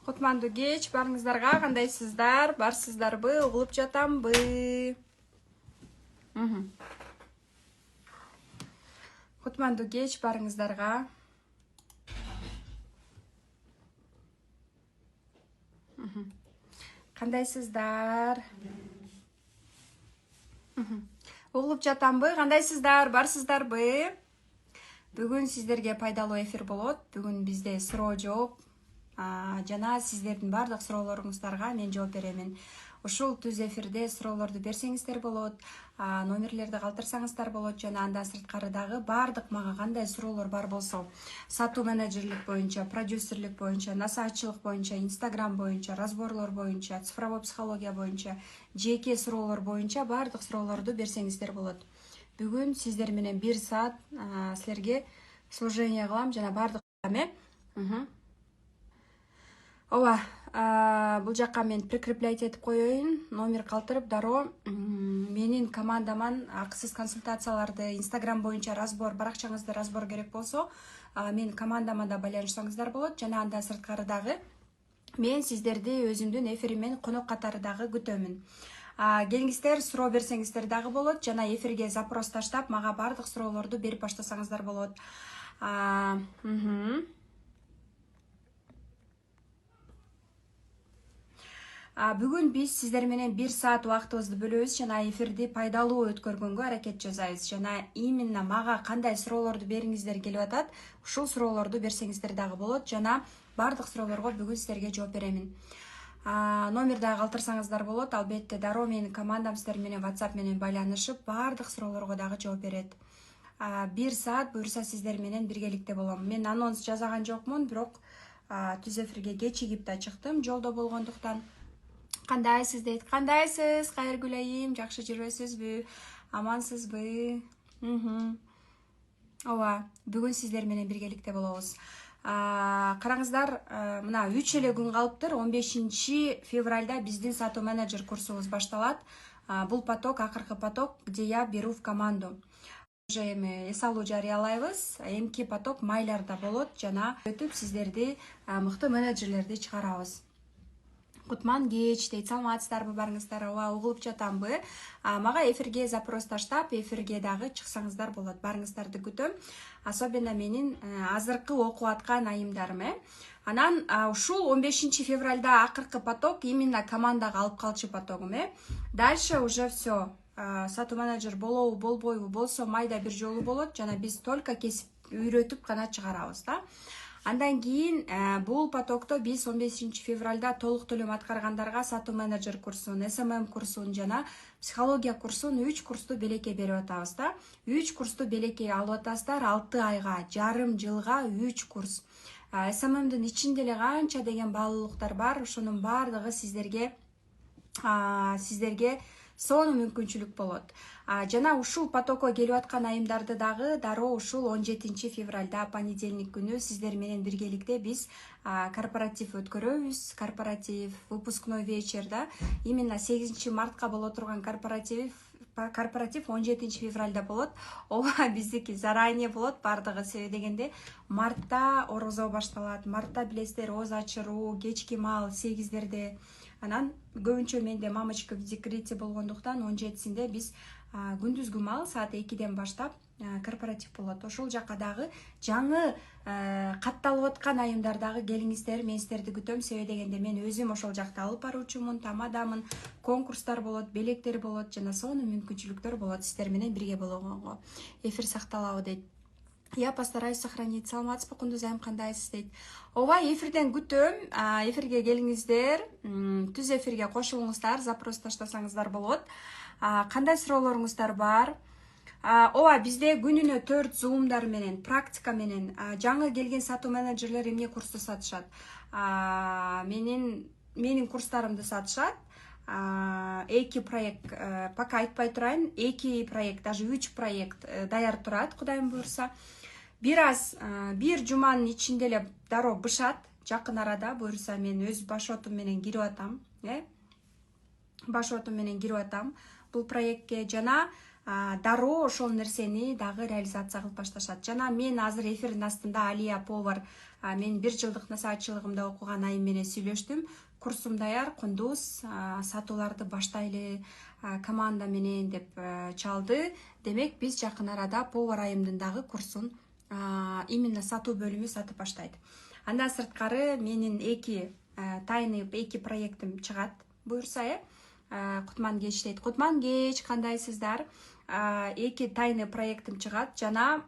Кутмандуу кеч барыңыздарга, кандайсыздар? Барсыздарбы? Угулуп жатамбы? Кутмандуу кеч барыңыздарга. Кандайсыздар? Угулуп жатамбы? Кандайсыздар? Барсыздарбы? Бүгүн сиздерге пайдалуу эфир болот. Бүгүн бизде суроо жооп жана сиздердин бардык суроолоруңуздарга мен жооп беремин. Ушул түз эфирде суроолорду берсеңиздер болот, номерлерди калтырсаңыздар болот жана андан сырткары дагы бардык мага кандай суроолор бар болсо, сатуу менеджерлик боюнча, продюсерлик боюнча, насаатчылык боюнча, инстаграм боюнча, разборлор боюнча, цифровой психология боюнча, жеке суроолор боюнча бардык суроолорду берсеңиздер болот. Бүгүн сиздер менен 1 саат силерге служение кылам жана бардык Ооба, бул жакка мен прикреплять этип коеюн. Номер калтырып дароо менин командаман акысыз консультацияларды инстаграм боюнча разбор, баракчаңызда разбор керек болсо, менин командама да байланышсаңыздар болот жана андан сырткары дагы мен сиздерди өзүмдүн эфиримен конок катары дагы күтөмүн. Келиңиздер, суроо берсеңиздер дагы болот жана эфирге запрос таштап мага бардык суроолорду берип баштасаңыздар болот. Бүгүн биз сиздер менен 1 саат убактыбызды бөлөбүз жана эфирди пайдалуу өткөргөнгө аракет жасайбыз жана именно мага кандай суроолорду бериңиздер келип атат, ушул суроолорду берсеңиздер дагы болот жана бардык суроолорго бүгүн сиздерге жооп беремин. Номер дагы калтырсаңыздар болот, албетте дароо менин командам сиздер менен WhatsApp менен байланышып, бардык суроолорго дагы жооп берет. 1 саат буюрса сиздер менен биргеликте болом. Мен анонс жасаган жокмун, бирок түз эфирге кечигип да чыктым жолдо болгондуктан. Кандайсыз дейт? Кандайсыз? Кайыргүл айым, жакшы жүрөсүзбү? Амансызбы? Ооба, бүгүн сиздер менен биргеликте болобуз. Караңыздар, мына 3 эле күн калыптыр. 15 февралда биздин сатуу менеджер курсубуз башталат. Бул поток, акыркы поток, где я беру в команду. Уже эми эс алуу жарыялайбыз. Эмки поток майларда болот жана өтүп сиздерди мыкты менеджерлерди чыгарабыз. Кутман кеч дейт, саламатсыздарбы, барыңыздар? Ооба, угулуп жатамбы? Мага эфирге запрос таштап, эфирге дагы чыксаңыздар болот. Барыңыздарды күтөм. Особенно менин азыркы окуп аткан айымдарым, Анан ушул 15 февралда акыркы поток именно командага алып калчу потогум, Дальше уже все. Сатуу менеджер болобу, болбойбу, болсо майда бир жолу болот жана биз только кесип үйрөтүп гана чыгарабыз да. Андан кийин бул потокто биз 15 февралда толук төлөм аткаргандарга сатуу менеджер курсун, SMM курсун жана психология курсун 3 курсту белекке берип атабыз да. 3 курсту белекке алып атасыздар 6 айга, жарым жылга 3 курс. SMMдин ичинде эле канча деген баалуулуктар бар, ошонун баардыгы сиздерге сонун мүмкүнчүлүк болот. Жана ушул потокко келип аткан айымдарды дагы дароо ушул 17 февралда понедельник күнү сиздер менен биргеликте биз корпоратив өткөрөбүз. Корпоратив, выпускной вечер да. Именно 8 мартка боло турган корпоратив 17 февралда болот. Ооба, биздики заранее болот бардыгы, себеби дегенде мартта орозо башталат. Мартта билесиздер, ооз ачыруу, кечки маал 8-дерде. Анан көбүнчө менде мамочка в декрете болгондуктан 17-синде биз күндүзгү маал саат 2-ден баштап корпоратив болот. Ошол жакка дагы жаңы катталып аткан айымдар дагы келиңиздер, мен сиздерди күтөм. Себеби дегенде мен өзүм ошол жакта алып баруучумун, тамадамын, конкурстар болот, белектер болот жана сонун мүмкүнчүлүктөр болот сиздер менен бирге болгонго. Эфир сакталабы дейт. Я постараюсь сохранить. Саламатсызбы, Кундуз айым, кандайсыз дейт. Ооба, эфирден күтөм. Эфирге келиңиздер, түз эфирге кошулуңуздар, запрос таштасаңыздар болот. Кандай суроолоруңуздар бар? Ооба, бизде күнүнө 4 зумдар менен, практика менен жаңы келген сатуу менеджерлер эмне курсту сатышат? Менин курстарымды сатышат. 2 проект, пока айтпай турайын, 2 проект, даже 3 проект даяр турат, Кудайым буйрса. Бир жуманын ичинде эле дароо бышат, жакын арада буйрса мен өз баш отум менен кирип атам, бул проектке жана дароо ошол нерсени дагы реализация кылып башташат. Жана мен азыр эфирдин астында Алия повар, мен 1 жылдык насаатчылыгымда окуган айым менен сүйлөштүм. Курсум даяр, кундуз, сатууларды баштайлы команда менен деп чалды. Демек биз жакын арада повар айымдын дагы курсун именно сатуу бөлүмү сатып баштайт. Андан сырткары менин 2 тайный 2 проектим чыгат буюрса, Кутман кеч дейт. Кутман кеч, кандайсыздар? 2 тайный проектим чыгат. Жана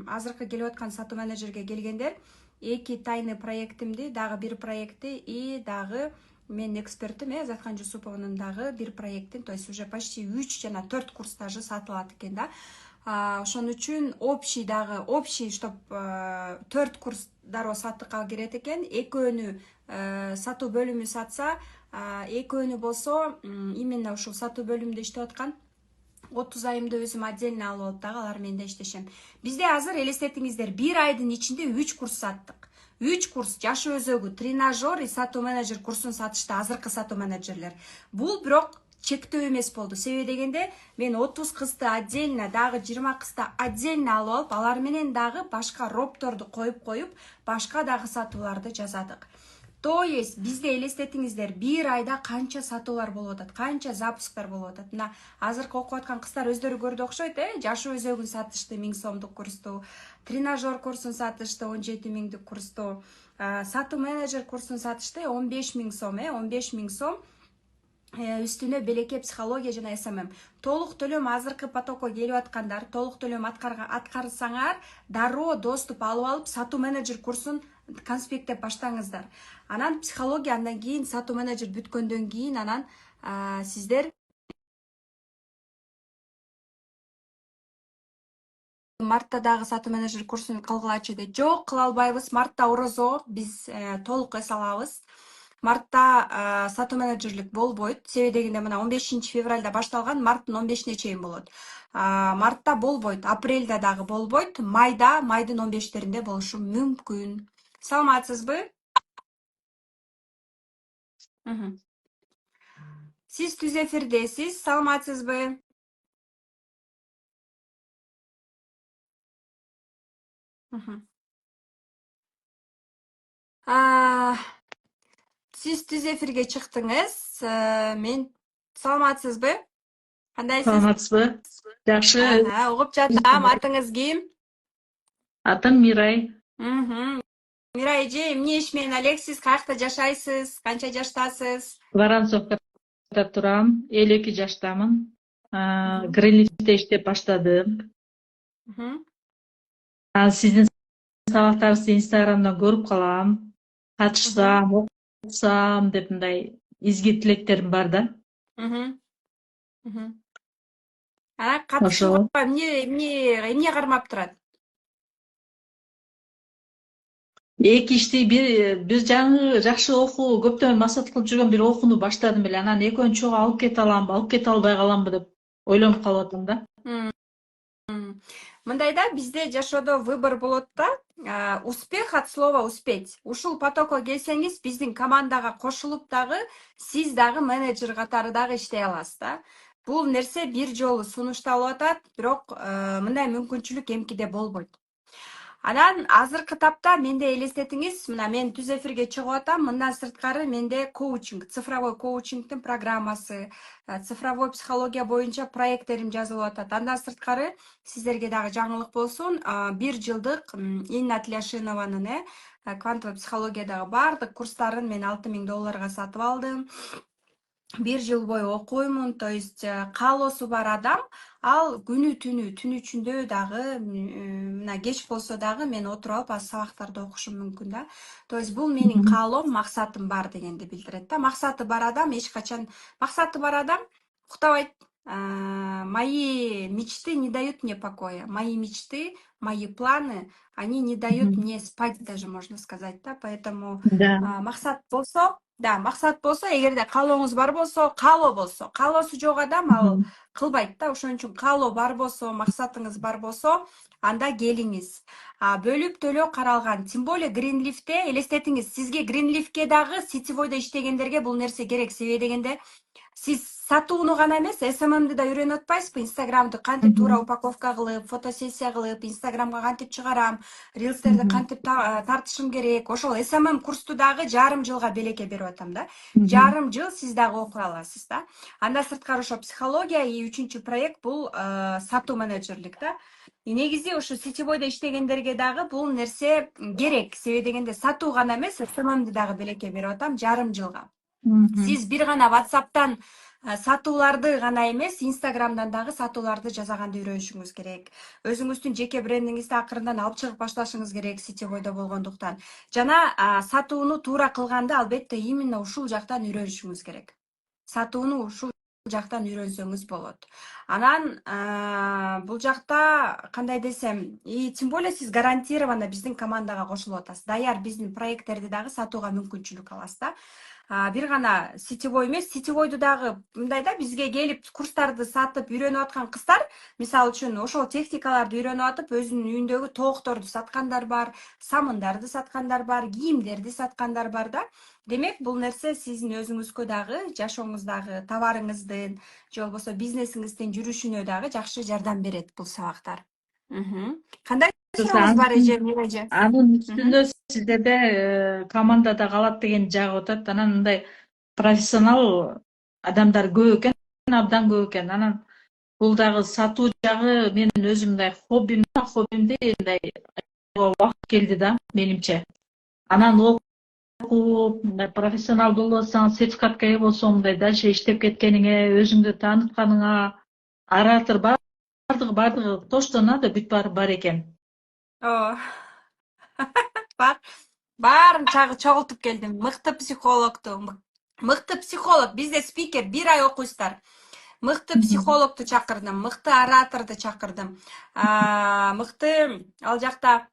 азыркы келип аткан сатуу менеджерге келгендер 2 тайный проектимди, дагы 1 проектти и дагы мен экспертим, Азаткан Жусуповнун дагы 1 проектин, то есть уже почти 3 жана 4 курс даже сатылат экен да. Ошон үчүн общий чтоб 4 курс дароо сатыкка кирет экен. Экөөнү сатуу бөлүмү сатса, экөөнү болсо именно ушул сатуу бөлүмүндө иштеп аткан 30 айымды өзүм отдельно алып алып дагы алар менен иштешем. Бизде азыр элестетиңиздер, 1 айдын ичинде 3 курс саттык. 3 курс: жаш өзөгү, тренажер и сатуу менеджер курсун сатышты азыркы сатуу менеджерлер. Бул бирок чектөө эмес болду. Себеби дегенде мен 30 кызды отдельно, дагы 20 кызды отдельно алып алып, алар менен дагы башка ропторду коюп, башка дагы сатууларды жазадык. То есть бизде элестетиңиздер, 1 айда канча сатуулар болуп атат, канча запусктар болуп атат. Мына азыркы окуп аткан кыздар өздөрү көрдү окшойт, жаш өзөгүн сатышты 1000 сомдук курсту, тренажер курсун сатышты 17 000 курсту, сатуу менеджер курсун сатышты 15 000 сом, 15 000 сом. Үстүнө белекке психология жана СММ. Толук төлөм азыркы потокко келип аткандар, толук төлөм аткарсаңар, дароо доступ алып сатуу менеджер курсун конспекттеп баштаңыздар. Анан психология, андан кийин сатуу менеджер бүткөндөн кийин анан сиздер мартта дагы сатуу менеджер курсун кылгылачы дейт. Жок, кыла албайбыз. Мартта орозо, биз толук эс алабыз. Мартта сатуу менеджерлик болбойт. Себеби дегенде мына 15-февралда башталган, марттын 15-ине чейин болот. Мартта болбойт, апрелде дагы болбойт, майдын 15-теринде болушу мүмкүн. Саламатсызбы? Сиз түз эфирдесиз, саламатсызбы? Сиз түз эфирге чыктыңыз. Мен саламатсызбы? Кандайсыз? Саламатсызбы? Жакшы. Угуп жатам. Атыңыз ким? Атым Мирай. Мирай эже, эмне иш менен алексиз? Каякта жашайсыз? Канча жаштасыз? Воронцовкада турам. 52 жаштамын. Гринлифте иштеп баштадым. Сиздин сабактарыңызды Инстаграмдан көрүп калам. Катышсам, окусам деп мындай изги тилектерим бар да. Катышууга эмне кармап турат? Эки ишти бир жаңы жакшы окуу, көптөн максат кылып жүргөн бир окууну баштадым эле. Анан экөөнү чогуу алып кете аламбы, алып кете албай каламбы деп ойлонуп калып атам да. Мындай да, бизде жашоодо выбор болот да. Успех от слова успеть. Ушул потокко келсеңиз, биздин командага кошулуп дагы, сиз дагы менеджер катары дагы иштей аласыз да. Бул нерсе бир жолу сунушталып атат, бирок мындай мүмкүнчүлүк эмкиде болбойт. Анан азыркы тапта менде элестетиңиз, мына мен түз эфирге чыгып атам, мындан сырткары менде коучинг, цифровой коучингдин программасы, цифровой психология боюнча проекттерим жазылып атат. Андан сырткары сиздерге дагы жаңылык болсун, 1 жылдык Инна Тляшинованын квантовый психологиядагы бардык курстарын мен $6000 сатып алдым. 1 жыл бою окуймун, то есть каалоосу бар адам, ал күнү ичинде дагы, мына кеч болсо дагы мен отуруп алып аз сабактарды окушум мүмкүн да. То есть бул менин каалоом, максатым бар дегенди билдирет да. Максаты бар адам эч качан, максаты бар адам уктабайт. Мои мечты не дают мне покоя. Мои мечты, мои планы, они не дают мне спать даже, можно сказать, да. Поэтому максат болсо, эгерде каалооңуз бар болсо, каалоосу жок адам ал кылбайт да. Ошон үчүн каалоо бар болсо, максатыңыз бар болсо, анда келиңиз. Бөлүп төлөө каралган. Тем более Greenleaf'те элестетиңиз, сизге Greenleaf'ке дагы сетевойдо иштегендерге бул нерсе керек. Себеби дегенде сиз сатууну гана эмес, СММди да үйрөнүп атпайсызбы? Инстаграмды кантип туура упаковка кылып, фотосессия кылып, Инстаграмга кантип чыгарам, рилстерди кантип тартышым керек. Ошол СММ курсту дагы жарым жылга белекке берип атам да. Жарым жыл сиз дагы окуй аласыз да. Анда сырткары ошо психология и үчүнчү проект бул сатуу менеджерлик да. Негизи ошо сетевойдо иштегендерге дагы бул нерсе керек. Себеби дегенде сатуу гана эмес, СММди дагы белекке берип атам жарым жылга. Сиз бир гана WhatsApp'тан сатууларды гана эмес, Instagram'дан дагы сатууларды жасаганды үйрөнүшүңүз керек. Өзүңүздүн жеке брендиңизди акырындан алып чыгып башташыңыз керек сетевойдо болгондуктан. Жана сатууну туура кылганды албетте именно ушул жактан үйрөнүшүңүз керек. Сатууну ушул жактан үйрөнсөңүз болот. Анан бул жакта кандай десем, тем более сиз гарантированно биздин командага кошулуп атасыз. Даяр биздин проекттерди дагы сатууга мүмкүнчүлүк аласыз да. Бир гана сетевой эмес, сетевойду дагы мындай да, бизге келип курстарды сатып үйрөнүп аткан кыздар, мисалы үчүн ошол техникаларды үйрөнүп атып, өзүнүн үйүндөгү тоокторду саткандар бар, самындарды саткандар бар, кийимдерди саткандар бар да. Демек, бул нерсе сиздин өзүңүзгө дагы, жашооңуздагы, товарыңыздын, же болбосо бизнесиңиздин жүрүшүнө дагы жакшы жардам берет бул сабактар. Кандай сурооңуз бар эже, Миража? Анын үстүнө сиздерде командада калат деген жагып атат. Анан мындай профессионал адамдар көп экен, абдан көп экен. Анан бул дагы сатуу жагы менин өзүм мындай хоббимди мындай убакыт келди да, менимче. Анан окуп, профессионал болуп атсаң, сертификатка ээ болсоң, мындай дальше иштеп кеткениңе, өзүңдү таанытканыңа, оратор бардыгы тоштон да бүт бар экен. Баарын чогултуп келдим. Мыкты психолог, бизде спикер 1 ай окуйсуздар. Мыкты психологду чакырдым, мыкты ораторду чакырдым. Мыкты ал жакта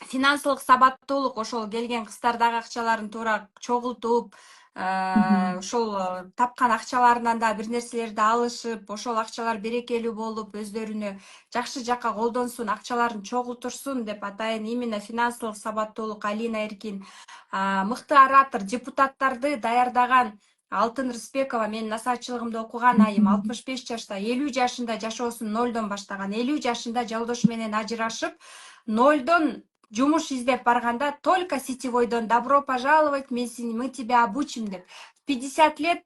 финансылык сабаттуулук, ошол келген кыздар дагы акчаларын туура чогултуп, ошол тапкан акчаларынан да бир нерселерди алышып, ошол акчалар берекелүү болуп, өздөрүнө жакшы жакка колдонсун, акчаларын чогултурсун деп атайын. Именно финансылык сабаттуулук Алина Эркин. Мыкты оратор, депутаттарды даярдаган Алтын Рыспекова, менин насаатчылыгымды окуган айым, 65 жашта, 50 жашында жашоосун нолдон баштаган, 50 жашында жолдошу менен ажырашып, нолдон жумуш издеп барганда, только сетевойдон добро пожаловать, мы тебя обучим деп. 50 лет,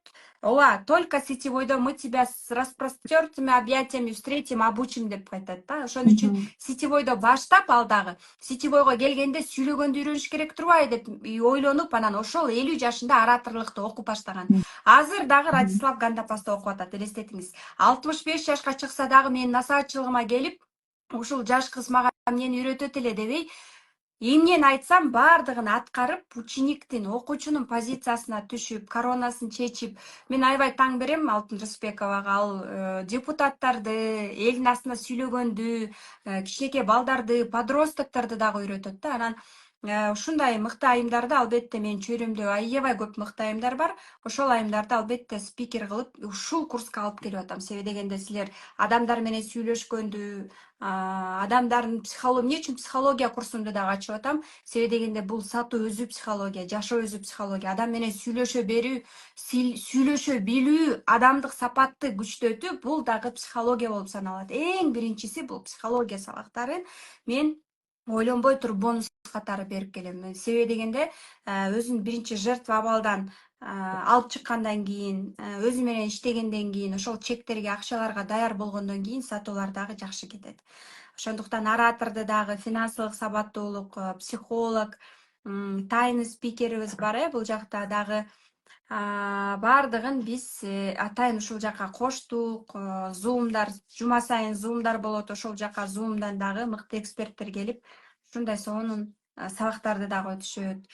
только сетевойдон мы тебя с распростертыми объятиями встретим, обучим деп айтат да. Ошон үчүн сетевойдо баштап, ал дагы сетевойго келгенде сүйлөгөндү үйрөнүш керек турбайбы деп ойлонуп, анан ошол 50 жашында ораторлукту окуп баштаган. Азыр дагы Радислав Гандапаста окуп атат, элестетиңиз. 65 жашка чыкса дагы менин насаатчылыгыма келип, ушул жаш кыз мага эмнени үйрөтөт эле дебей, эмнени айтсам баардыгын аткарып, учениктин, окуучунун позициясына түшүп, коронасын чечип, мен аябай таң берем Алтын Рысбековага. Ал депутаттарды, элдин астында сүйлөгөндү, кичинекей балдарды, подростокторду дагы үйрөтөт да. Анан ушундай мыкты айымдарды албетте менин чөйрөмдө аябай көп мыкты айымдар бар. Ошол айымдарды албетте спикер кылып, ушул курска алып келип атам. Себеби дегенде силер адамдар менен сүйлөшкөндү, адамдардын эмне үчүн психология курсунду дагы ачып атам. Себеби дегенде бул сатуу өзү психология, жашоо өзү психология. Адам менен сүйлөшө билүү, адамдык сапатты күчтөтүү, бул дагы психология болуп саналат. Эң биринчиси бул психология сабактарын мен ойлонбой туруп бонус катары берип келем. Себеби дегенде өзүн биринчи жертва абалдан алып чыккандан кийин, өзү менен иштегенден кийин, ошол чектерге, акчаларга даяр болгондон кийин сатуулар дагы жакшы кетет. Ошондуктан ораторду дагы, финансылык сабаттуулук, психолог, тайны спикерибиз бар, бул жакта дагы баардыгын биз атайын ушул жакка коштук. Зумдар, жума сайын зумдар болот, ошол жакка зумдан дагы мыкты эксперттер келип, ушундай сонун сабактарды дагы өтүшөт.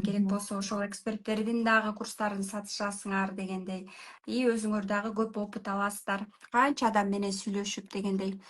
Керек болсо ошол эксперттердин дагы курстарын сатышасыңар дегендей. И өзүңөр дагы көп опыт аласыздар. Канча адам менен сүйлөшүп дегендей.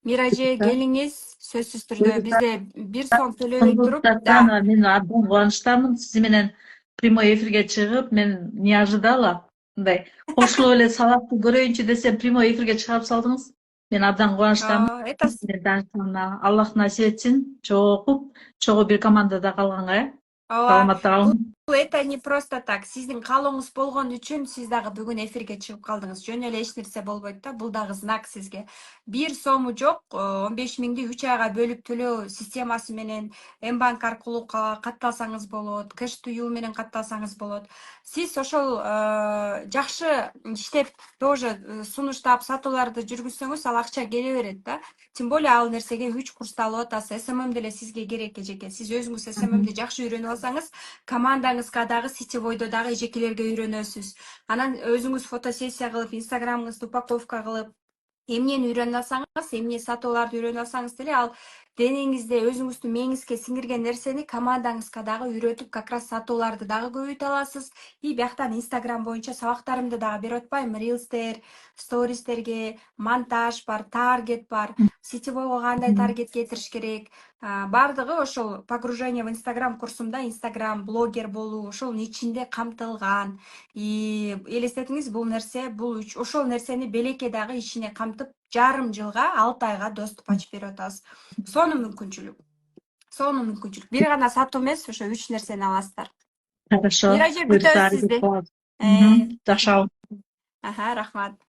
Миража, келиңиз, сөзсүз түрдө бизде 1 сом төлөбөй туруп, мен абдан кубанычтамын сиз менен прямой эфирге чыгып, мен не ожидала. мындай кошулуп эле салатты көрөйүнчү десем прямой эфирге чыгарып салдыңыз. Мен абдан кубанычтамын. Это Таанышканыма Аллах насип этсин. Чогуу бир командада калганга, ооба. саламатта калыңыз. Бул это не просто так. Сиздин каалооңуз болгон үчүн сиз дагы бүгүн эфирге чыгып калдыңыз. Жөн эле эч нерсе болбойт да. Бул дагы знак сизге. Бир сому жок, 15.000 3 айга бөлүп төлөө системасы менен Мбанк аркылуу катталсаңыз болот, кэш туюу менен катталсаңыз болот. Сиз ошол жакшы иштеп, тоже сунуштап сатууларды жүргүзсөңүз, ал акча келе берет да. Тем более ал нерсеге 3 курсту алып атасыз. СММ деле сизге керек эжеке. Сиз өзүңүз СММди жакшы үйрөнүп алсаңыз, командаңызга дагы сетевойдо дагы эжекелерге үйрөнөсүз. Анан өзүңүз фотосессия кылып, инстаграмыңызды упаковка кылып, эмнени үйрөнүп алсаңыз, эмне сатууларды үйрөнүп алсаңыз деле ал денеңизде өзүңүздүн мээңизге сиңирген нерсени командаңызга дагы үйрөтүп, как раз сатууларды дагы көбөйтө аласыз. И бияктан инстаграм боюнча сабактарымды дагы берип атпайбы? Рилстер, стористерге монтаж бар, таргет бар. Сетевойго кандай таргет кетириш керек? Бардыгы ошол погружение в инстаграм курсумда инстаграм блогер болуу ошонун ичинде камтылган. И элестетиңиз, бул нерсе, ошол нерсени белекке дагы ичине камтып, жарым жылга 6 айга доступ ачып берип атабыз. Сонун мүмкүнчүлүк. Бир гана сатуу эмес, ошо 3 нерсени аласыздар. Хорошо. Миражи, Буйруктар күтөбүз сизди. Жакшы. Жакшы. Рахмат.